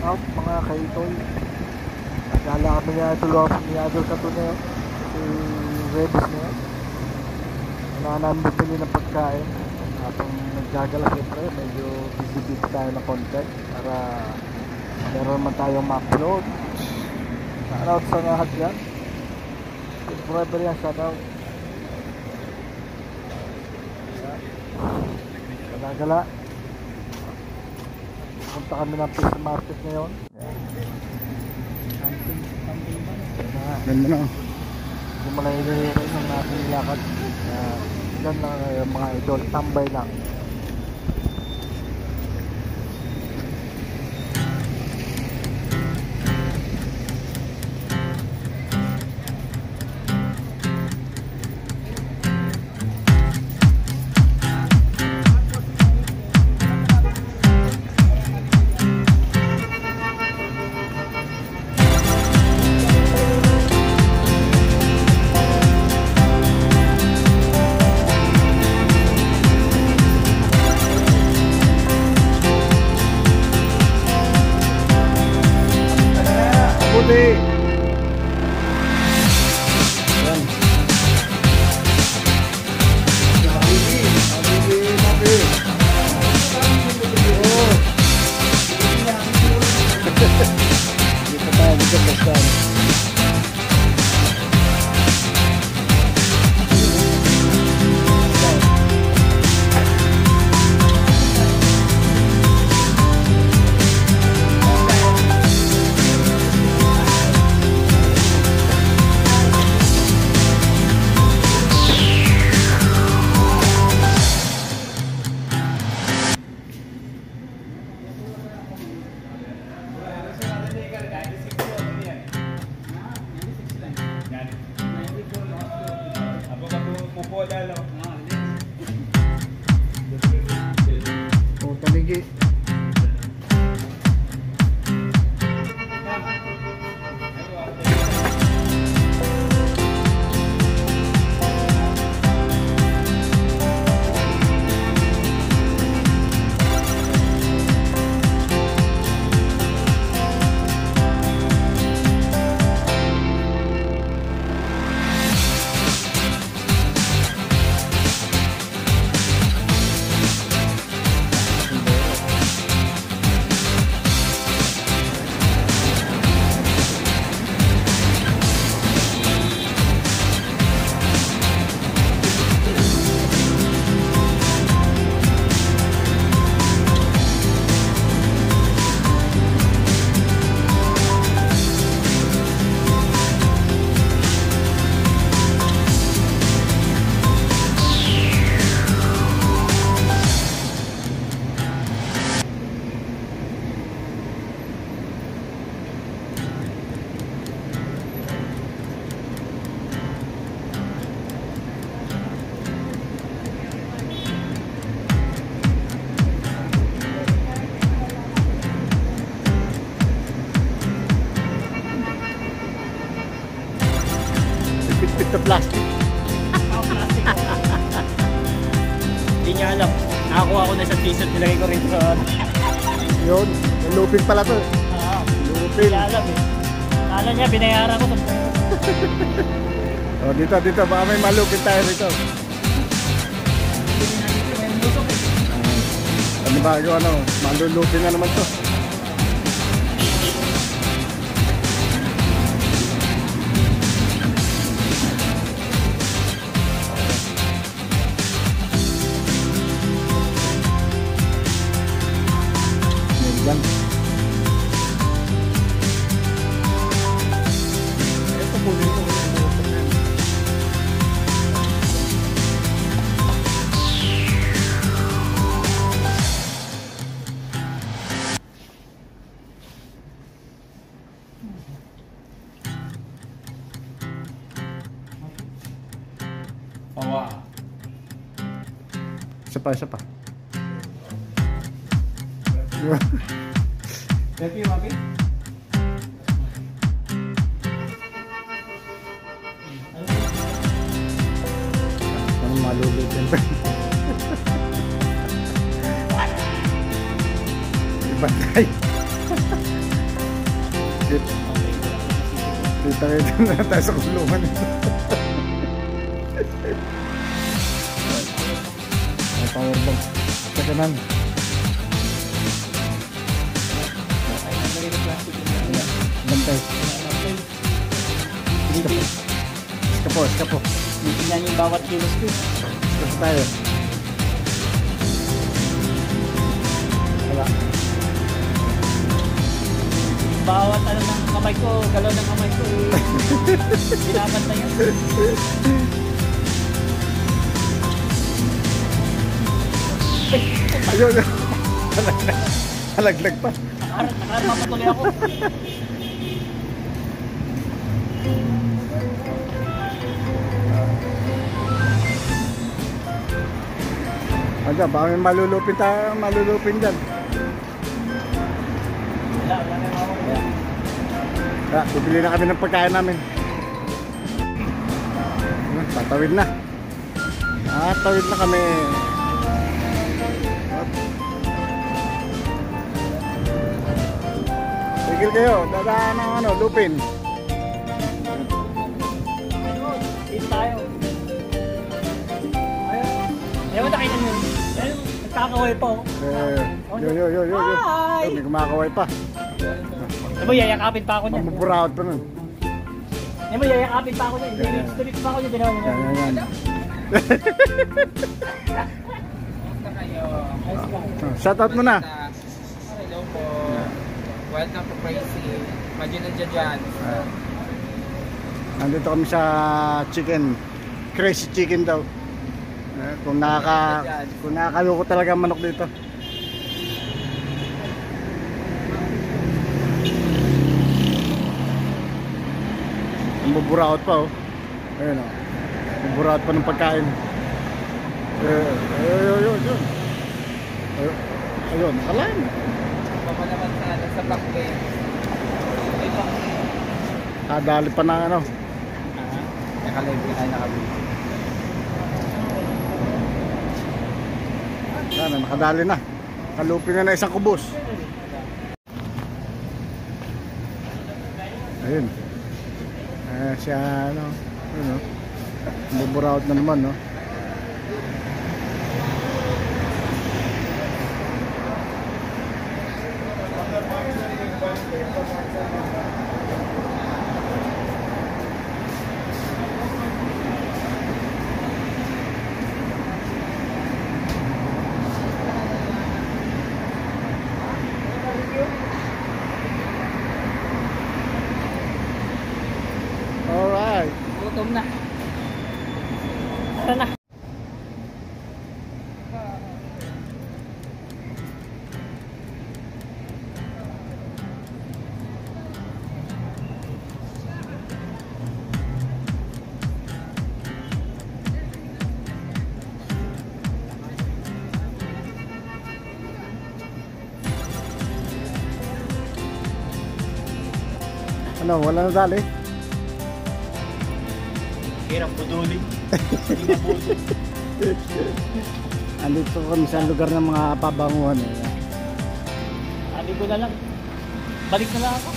out mga kaitoy. Nagala kami niya tulo sa Idol Katuneo. Si Rebus niya. Namin bumili ng pagkain. Habang naggagala siyempre, medyo busy tayo ng content para meron man tayong ma-upload. Shoutout sa lahat yan. Forever yan, shoutout. Gala-gala. Punta kami ng fish market ngayon. Ganda na. Hindi mo lang ilihirin ng ating lakad. Yan lang mga idol, tambay lang. Puti. Dito tayo dito basta. Oh, taligi. Bit na plastic. Hindi niya alam. Nakakuha ko na sa t-shirt, nilagay ko rin sa... Yun, lupin pala to. Lupin. Hindi alam eh. Kala niya, binayaran ko. Oh, dito, baka may malupin tayo rito. Ano ba yung malulupin na naman to. Yan. Ito po dito. Pawa. Isa pa. Happy, Wabi? Ano malulutin pa? Iba tayo. Kita na tayo sa kulungan. May power bank. Sa kanan. Bantay. Eskapo. Tingnan yung bawat kilos ko. Eskapo tayo. Wala. Bawat ano ng kamay ko, galaw ng kamay ko. Binabantay yun. Ayun. Halaglag pa. Nakarama patuloy ako. Aga, baka may malulupin dyan. Wala may mawala. Bibili na kami ng pagkain namin. Tatawid na. Tawid na kami. Tigil kayo, dadaan ng ano, lupin. Dito tayo. Ayaw mo nakita nyo. Ayun, nagkakaway pa. Yo. Hi! May kumakaway pa. Di ba yayakapin pa ako niyan? Mamupuraot pa nun. Di ba yayakapin pa ako niyan? Tulit pa ako niyan. Tinawa niya. Yan. Shoutout mo na. Hello po. Welcome to Crazy. Imagine nandiyan dyan. Nandito kami sa chicken. Crazy chicken daw. Kung nakakaloko talaga ang manok dito. Ang buburaot pa oh. Ayun oh. Buburaot pa ng pagkain. Ayun, nakalaan. Baba naman sa backbay. Kadali pa na ano. Nakalive ka na kami. Yan, nakadali na. Kalupin na isang kubos. Ayun. Siya ano, ano. Buburaot na naman, no. Alright. Gutom na. Tara na. Ano, wala na dali? Hirap pudulin. Andito kami sa lugar ng mga pabanguhan eh. Sabi ko na lang. Balik na lang ako.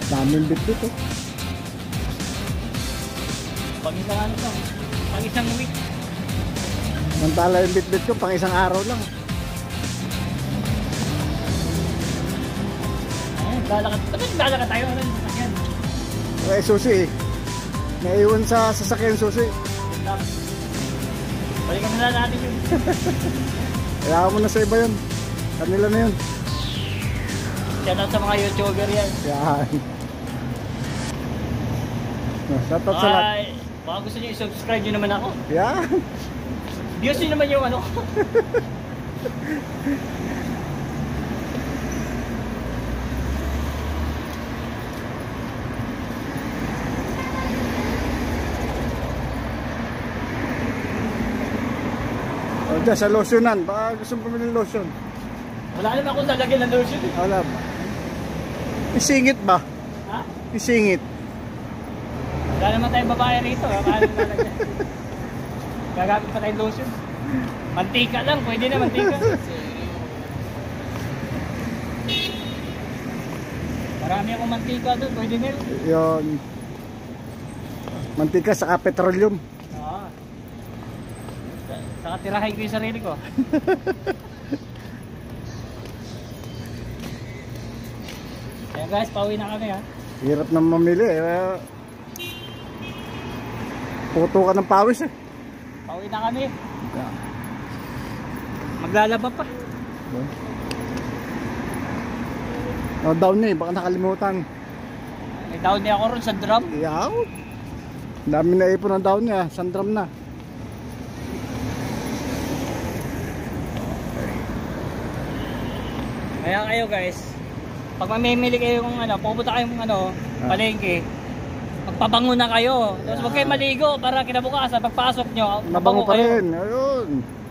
Daming bit eh. Pag isang ano lang. Pag isang week. Mantala yung bit ko pang isang araw lang. Lalakad tayo. Ayan. Eh susi eh. Naiwan sa sasakyan susi. Balikan na lang natin yun. Kaya mo na sa iba yun. Kanila na yun. Shout out sa mga YouTuber yan. Yan. Shoutout sa lahat. Ay, baka gusto nyo i-subscribe nyo naman ako. Yan. Views nyo naman yung ano. O dyan sa lotionan. Baka gusto mo pumili ng lotion. Wala naman akong lalagyan ng lotion. Wala ba? Isingit ba? Ha? Isingit. Wala naman tayong babae rito. Paano lalagyan? Gagamit pa tayong lotion. Mantika lang. Pwede na mantika. Marami akong mantika doon, pwede nil. Yun. Mantika saka petroleum. Oo. Saka tirahin ko yung sarili ko. Kaya guys, pauwi na kami ha. Hirap na mamili eh. Puto ka ng pawis eh. Pauwi na kami. Maglalaba pa. Oh, down na eh, baka nakalimutan. May down niya ako ron sa drum. Yaw. Dami na ipon ng down niya, sandram na. Kaya kayo guys, pag mamimili kayo ng ano, pupunta kayong ano, palengke, magpabango na kayo. Tapos huwag kayo maligo para kinabukasan, pagpasok nyo, Mabango pa kayo. rin, ayun.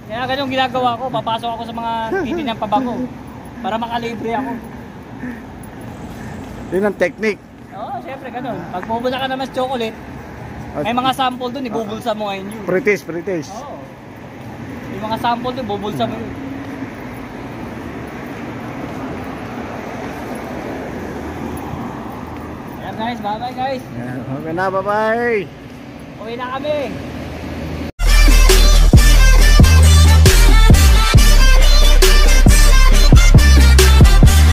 Kaya ganun ginagawa ko, papasok ako sa mga titin ng pabango para makalibre ako. Yun ang technique. Oo, syempre ganun. Pag pupunta ka naman sa chocolate, may mga sample dun, ibubulsa mo ngayon yun. Pretties, pretties. Oo. May mga sample dun, bubulsa mo yun. Ayan guys, bye bye guys. Okay na, bye-bye. Uwi na kami.